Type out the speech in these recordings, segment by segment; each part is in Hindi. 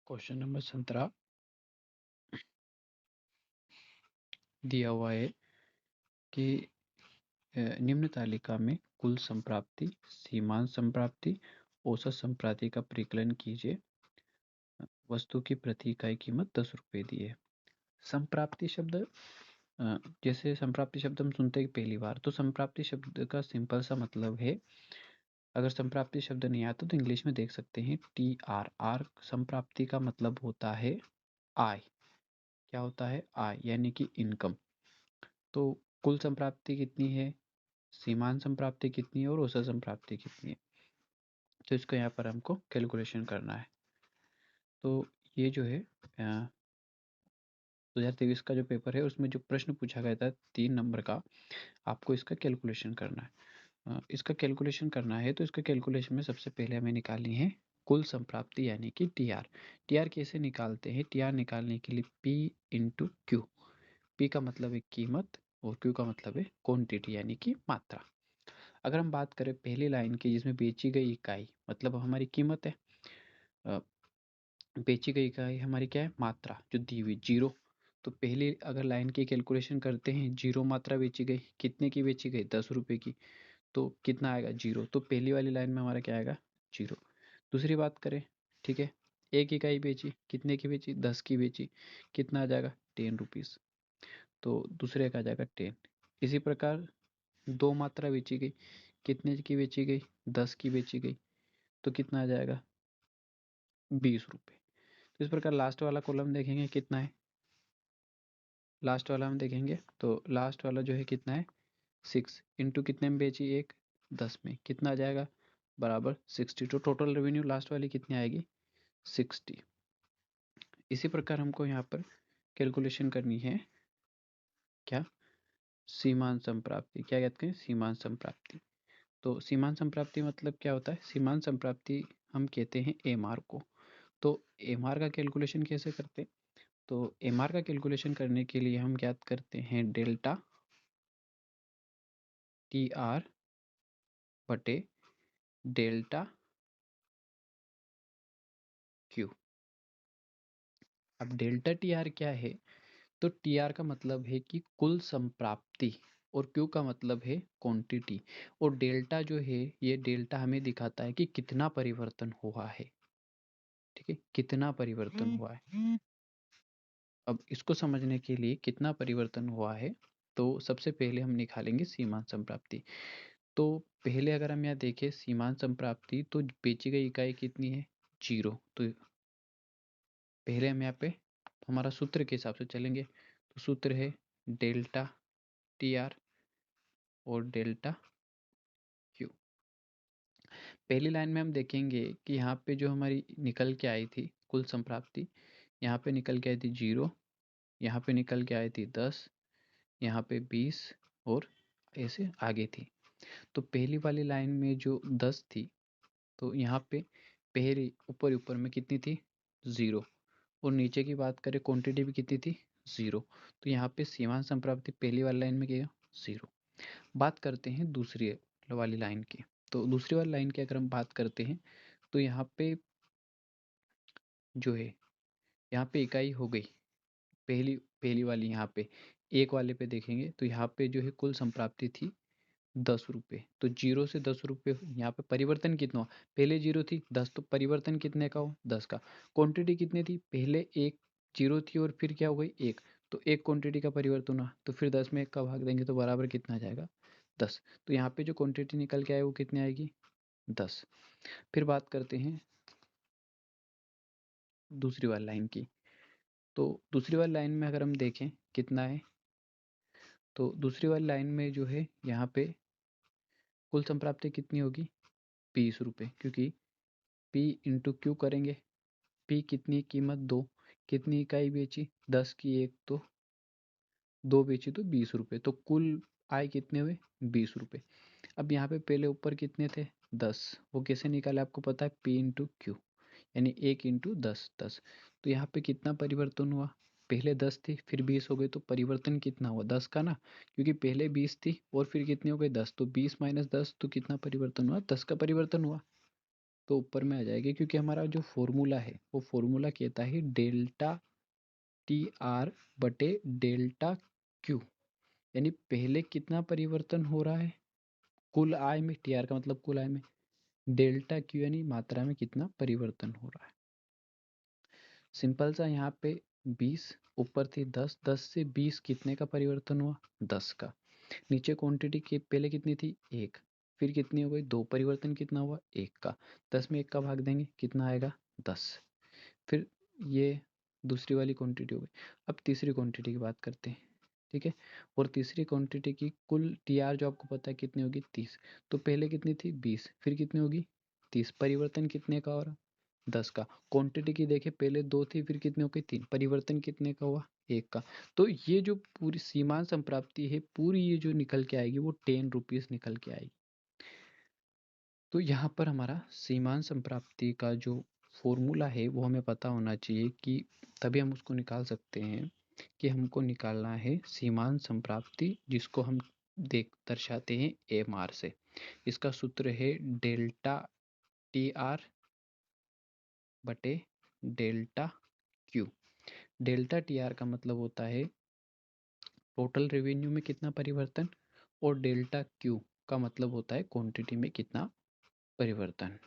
क्वेश्चन नंबर 17 दिया हुआ है कि निम्न तालिका में कुल संप्राप्ति, सीमांत संप्राप्ति, औसत संप्राप्ति का परिकलन कीजिए। वस्तु की प्रति इकाई कीमत 10 रुपये दी है। संप्राप्ति शब्द जैसे संप्राप्ति शब्द हम सुनते हैं पहली बार, तो संप्राप्ति शब्द का सिंपल सा मतलब है, अगर संप्राप्ति शब्द नहीं आता तो इंग्लिश में देख सकते हैं TR। आर संप्राप्ति का मतलब होता है आय। क्या होता है? आय, यानी कि इनकम। तो कुल संप्राप्ति कितनी है, सीमांत संप्राप्ति कितनी है और औसत संप्राप्ति कितनी है, तो इसको यहाँ पर हमको कैलकुलेशन करना है। तो ये जो है 2023 का जो पेपर है उसमें जो प्रश्न पूछा गया था 3 नंबर का, आपको इसका कैलकुलेशन करना है। इसका कैलकुलेशन करना है तो इसका कैलकुलेशन में सबसे पहले हमें निकालनी है कुल संप्राप्ति यानी कि TR। TR कैसे निकालते हैं? TR निकालने के लिए P इंटू Q। P का मतलब है कीमत और Q का मतलब है क्वांटिटी यानी कि मात्रा। अगर हम बात करें पहली लाइन की जिसमें बेची गई इकाई मतलब हमारी कीमत है, बेची गई इकाई हमारी क्या है? मात्रा जो दी हुई 0। तो पहली अगर लाइन की कैलकुलेशन करते हैं, 0 मात्रा बेची गई, कितने की बेची गई? 10 रुपये की। तो कितना आएगा? 0। तो पहली वाली लाइन में हमारा क्या आएगा? 0। दूसरी बात करें, ठीक है, एक इकाई बेची, कितने की बेची? 10 की बेची, कितना आ जाएगा? 10 रुपीज़। तो दूसरे का आ जाएगा 10। इसी प्रकार 2 मात्रा बेची गई, कितने की बेची गई? 10 की बेची गई, तो कितना आ जाएगा? 20 रुपये। तो इस प्रकार लास्ट वाला कॉलम देखेंगे कितना है, लास्ट वाला हम देखेंगे तो लास्ट वाला जो है कितना है? 6 इंटू कितने में बेची? एक 10 में, कितना आ जाएगा? बराबर 60। तो टोटल रेवेन्यू लास्ट वाली कितनी आएगी? 60। इसी प्रकार हमको यहाँ पर कैलकुलेशन करनी है क्या? सीमांत संप्राप्ति। क्या कहते हैं? सीमांत संप्राप्ति। तो सीमांत संप्राप्ति मतलब क्या होता है? सीमांत संप्राप्ति हम कहते हैं MR को। तो MR का कैलकुलेशन कैसे करते हैं? तो MR का कैलकुलेशन करने के लिए हम क्या करते हैं? डेल्टा TR बटे डेल्टा Q। अब डेल्टा TR क्या है? तो TR का मतलब है कि कुल संप्राप्ति और Q का मतलब है क्वांटिटी। और डेल्टा जो है, ये डेल्टा हमें दिखाता है कि कितना परिवर्तन हुआ है। ठीक है, कितना परिवर्तन हुआ है। अब इसको समझने के लिए कितना परिवर्तन हुआ है, तो सबसे पहले हम निकालेंगे सीमांत संप्राप्ति। तो पहले अगर हम यहाँ देखें सीमांत संप्राप्ति, तो बेची गई इकाई कितनी है? 0। तो पहले हम यहाँ पे हमारा सूत्र के हिसाब से चलेंगे। तो सूत्र है डेल्टा TR और डेल्टा Q। पहली लाइन में हम देखेंगे कि यहाँ पे जो हमारी निकल के आई थी कुल संप्राप्ति, यहाँ पे निकल के आई थी 0, यहाँ पे निकल के आई थी 10, यहाँ पे 20 और ऐसे आगे थी। तो पहली वाली लाइन में जो 10 थी, तो यहाँ पे पहली ऊपर ऊपर में कितनी थी? 0। और नीचे की बात करें क्वांटिटी भी कितनी थी? 0। तो यहाँ पे सीमांत संप्राप्ति पहली वाली लाइन में क्या? 0। बात करते हैं दूसरी वाली लाइन की। तो दूसरी वाली लाइन की अगर हम बात करते हैं तो यहाँ पे जो है, यहाँ पे इकाई हो गई पहली पहली वाली। यहाँ पे एक वाले पे देखेंगे तो यहाँ पे जो है कुल संप्राप्ति थी 10 रुपये। तो 0 से 10 रुपये, यहाँ पे परिवर्तन कितना हुआ? पहले 0 थी 10, तो परिवर्तन कितने का हो? 10 का। क्वांटिटी कितनी थी? पहले एक 0 थी और फिर क्या हो गई? 1। तो एक क्वांटिटी का परिवर्तन हुआ, तो फिर 10 में 1 का भाग देंगे तो बराबर कितना आ जाएगा? 10। तो यहाँ पे जो क्वांटिटी निकल के आए वो कितनी आएगी? 10। फिर बात करते हैं दूसरी वाली लाइन की। तो दूसरी वाली लाइन में अगर हम देखें कितना है, तो दूसरी वाली लाइन में जो है यहाँ पे कुल संप्राप्ति कितनी होगी? 20 रुपये, क्योंकि P इंटू Q करेंगे। P कितनी? कीमत 2। कितनी इकाई बेची? 10 की एक, तो 2 बेची तो 20 रुपये। तो कुल आय कितने हुए? 20 रुपये। अब यहाँ पे पहले ऊपर कितने थे? 10। वो कैसे निकाले आपको पता है? P इंटू Q, यानी 1 इंटू 10, 10। तो यहाँ पे कितना परिवर्तन हुआ? पहले 10 थी फिर 20 हो गई, तो परिवर्तन कितना हुआ? 10 का ना, क्योंकि पहले 20 थी और फिर कितनी हो गई? 10। तो 20 माइनस 10, तो कितना परिवर्तन हुआ? 10 का परिवर्तन हुआ। तो ऊपर में आ जाएगी, क्योंकि हमारा जो फॉर्मूला है वो फॉर्मूला कहता है डेल्टा टी आर बटे डेल्टा क्यू। यानी पहले कितना परिवर्तन हो रहा है कुल आय में, टी आर का मतलब कुल आय में, डेल्टा क्यू यानी मात्रा में कितना परिवर्तन हो रहा है। सिंपल सा, यहाँ पे 20 ऊपर थी 10, 10 से 20 कितने का परिवर्तन हुआ, 10 का। नीचे क्वांटिटी के पहले कितनी थी, 1, फिर कितनी हो गई 2, परिवर्तन कितना हुआ 1 का। 10 में 1 का भाग देंगे कितना आएगा 10। फिर ये दूसरी वाली क्वांटिटी हो गई। अब तीसरी क्वांटिटी की बात करते हैं, ठीक है। और तीसरी क्वांटिटी की कुल टी आर जो आपको पता है कितनी होगी 30। तो पहले कितनी थी 20, फिर कितनी होगी 30, परिवर्तन कितने का हो रहा 10 का। क्वांटिटी की देखें पहले 2 थी, फिर कितनी हो गई 3, परिवर्तन कितने का हुआ 1 का। तो ये जो पूरी सीमांत संप्राप्ति है पूरी ये जो निकल के आएगी वो 10 रुपीज़ निकल के आएगी। तो यहाँ पर हमारा सीमांत संप्राप्ति का जो फॉर्मूला है वो हमें पता होना चाहिए, कि तभी हम उसको निकाल सकते हैं कि हमको निकालना है सीमांत संप्राप्ति, जिसको हम दर्शाते हैं एम आर से। इसका सूत्र है डेल्टा टी आर बटे delta Q. Delta T R का मतलब होता है टोटल रेवेन्यू में कितना परिवर्तन, और डेल्टा क्यू का मतलब होता है क्वांटिटी में कितना परिवर्तन।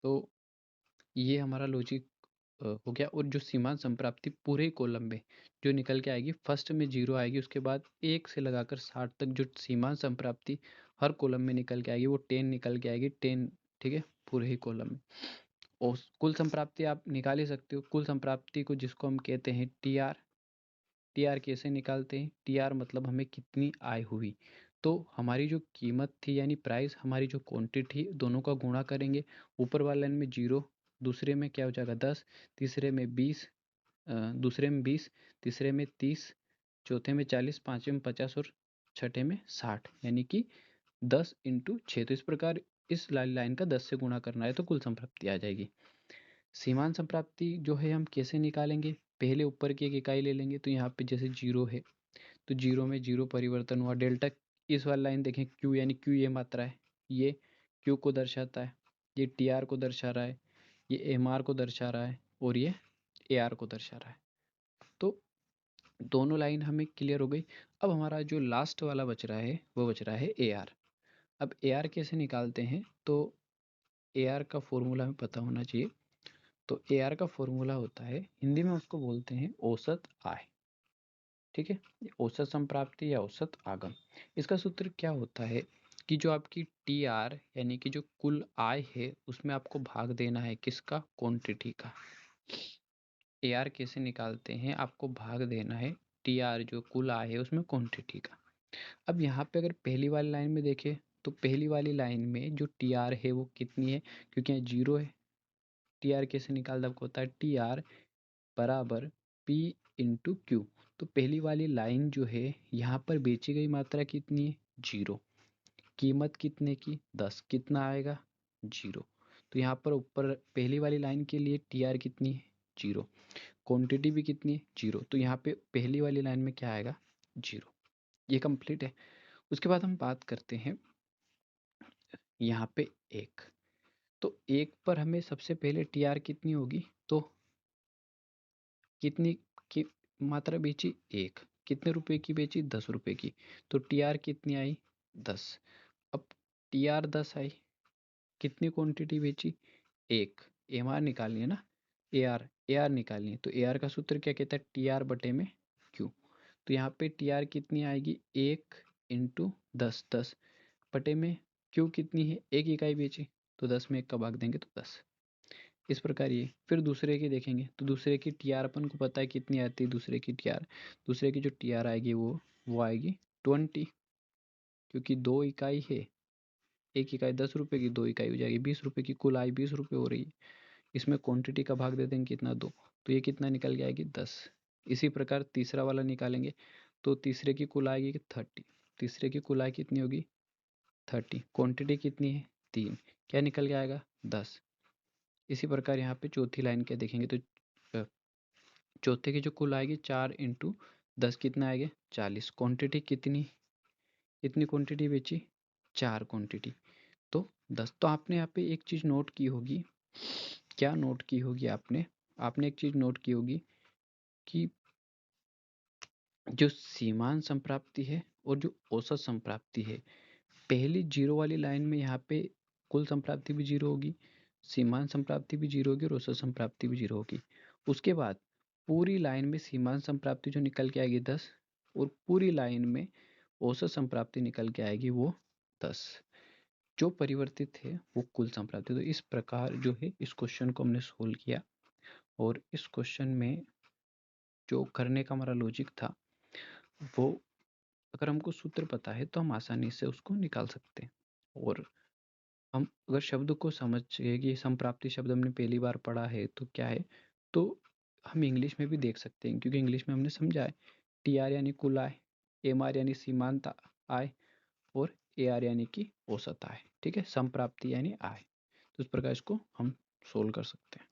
तो ये हमारा लॉजिक हो गया। और जो सीमांत संप्राप्ति पूरे कॉलम में जो निकल के आएगी, फर्स्ट में 0 आएगी, उसके बाद 1 से लगाकर 60 तक जो सीमांत संप्राप्ति हर कॉलम में निकल के आएगी वो 10 निकल के आएगी, 10, ठीक है, पूरे ही कॉलम में। और कुल संप्राप्ति आप निकाल ही सकते हो। कुल संप्राप्ति को जिसको हम कहते हैं टी आर, टी आर कैसे निकालते हैं, टी आर मतलब हमें कितनी आय हुई। तो हमारी जो कीमत थी यानी प्राइस, हमारी जो क्वांटिटी, दोनों का गुणा करेंगे। ऊपर वाले लाइन में 0, दूसरे में क्या हो जाएगा 10, तीसरे में 20, दूसरे में 20, तीसरे में 30, चौथे में 40, पाँचवें में 50 और छठे में 60, यानी कि 10 इंटू 6। तो इस प्रकार इस लाइन का 10 से गुणा करना है तो कुल संप्राप्ति आ जाएगी। सीमांत संप्राप्ति जो है हम कैसे निकालेंगे, पहले ऊपर की एक इकाई ले लेंगे। तो यहाँ पे जैसे 0 है तो 0 में 0 परिवर्तन हुआ। डेल्टा, इस वाली लाइन देखें क्यू, यानी क्यू ये मात्रा है, ये क्यू को दर्शाता है, ये टी आर को दर्शा रहा है, ये एम आर को दर्शा रहा है, और ये ए आर को दर्शा रहा है। तो दोनों लाइन हमें क्लियर हो गई। अब हमारा जो लास्ट वाला बच रहा है वो बच रहा है ए आर। अब ए आर कैसे निकालते हैं, तो ए आर का फॉर्मूला हमें पता होना चाहिए। तो ए आर का फॉर्मूला होता है, हिंदी में उसको बोलते हैं औसत आय, ठीक है, औसत संप्राप्ति या औसत आगम। इसका सूत्र क्या होता है कि जो आपकी टी आर यानी कि जो कुल आय है उसमें आपको भाग देना है किसका, क्वांटिटी का। ए आर कैसे निकालते हैं, आपको भाग देना है टी आर जो कुल आय है उसमें क्वांटिटी का। अब यहाँ पे अगर पहली वाली लाइन में देखें तो पहली वाली लाइन में जो टी आर है वो कितनी है, क्योंकि यहाँ 0 है। टी आर कैसे निकालना, आपको होता है टी आर बराबर पी इंटू क्यू। तो पहली वाली लाइन जो है यहाँ पर बेची गई मात्रा कितनी है 0, कीमत कितने की 10, कितना आएगा 0। तो यहाँ पर ऊपर पहली वाली लाइन के लिए टी आर कितनी है 0, क्वांटिटी भी कितनी है 0। तो यहाँ पे पहली वाली लाइन में क्या आएगा 0। ये कंप्लीट है। उसके बाद हम बात करते हैं यहाँ पे 1। तो 1 पर हमें सबसे पहले टी आर कितनी होगी, तो कितनी की मात्रा बेची 1, कितने रुपए की बेची 10 रुपए की। तो टी आर कितनी आई 10। अब टी आर 10 आई, कितनी क्वांटिटी बेची 1, एम आर निकालनी है ना, ए आर निकालनी है। तो ए आर का सूत्र क्या कहता है, टी आर बटे में क्यू। तो यहाँ पे टी आर कितनी आएगी 1 इंटू 10, 10 बटे में क्यू कितनी है, 1 इकाई बेची, तो 10 में 1 का भाग देंगे तो 10। इस प्रकार ये। फिर दूसरे की देखेंगे तो दूसरे की टी आर अपन को पता है कितनी आती है दूसरे की टी आर। दूसरे की जो टी आर आएगी वो आएगी 20, क्योंकि 2 इकाई है, 1 इकाई 10 रुपए की, 2 इकाई हो जाएगी 20 रुपए की, कुल आई 20 रुपए हो रही है। इसमें क्वांटिटी का भाग दे देंगे कितना 2, तो ये कितना निकल के आएगी 10। इसी प्रकार तीसरा वाला निकालेंगे तो तीसरे की कुल आएगी 30, तीसरे की कुल आय कितनी होगी 30, क्वांटिटी कितनी है 3, क्या निकल के आएगा 10। इसी प्रकार यहाँ पे चौथी लाइन क्या देखेंगे तो चौथे की जो कुल आएगी 4 इंटू 10 कितना आएगा 40, क्वांटिटी कितनी, कितनी क्वांटिटी बेची 4 क्वांटिटी, तो 10। तो आपने यहाँ पे एक चीज़ नोट की होगी, क्या नोट की होगी आपने? आपने एक चीज़ नोट की होगी कि जो सीमांत संप्राप्ति है और जो औसत संप्राप्ति है, पहली जीरो वाली लाइन में यहाँ पे कुल संप्राप्ति भी जीरो होगी, सीमांत संप्राप्ति भी जीरो होगी और औसत संप्राप्ति भी जीरो होगी। उसके बाद पूरी लाइन में सीमांत संप्राप्ति जो निकल के आएगी 10 और पूरी लाइन में औसत संप्राप्ति निकल के आएगी वो 10। जो परिवर्तित है वो कुल संप्राप्ति। तो इस प्रकार जो है इस क्वेश्चन को हमने सोल्व किया, और इस क्वेश्चन में जो करने का हमारा लॉजिक था वो, अगर हमको सूत्र पता है तो हम आसानी से उसको निकाल सकते हैं। और हम अगर शब्द को समझ गए कि संप्राप्ति शब्द हमने पहली बार पढ़ा है तो क्या है, तो हम इंग्लिश में भी देख सकते हैं, क्योंकि इंग्लिश में हमने समझा है टी आर यानी कुल आय, एम आर यानी सीमांत आय, और ए आर यानी कि औसत आय। ठीक है, संप्राप्ति यानी आय। तो इस प्रकार इसको हम सोल्व कर सकते हैं।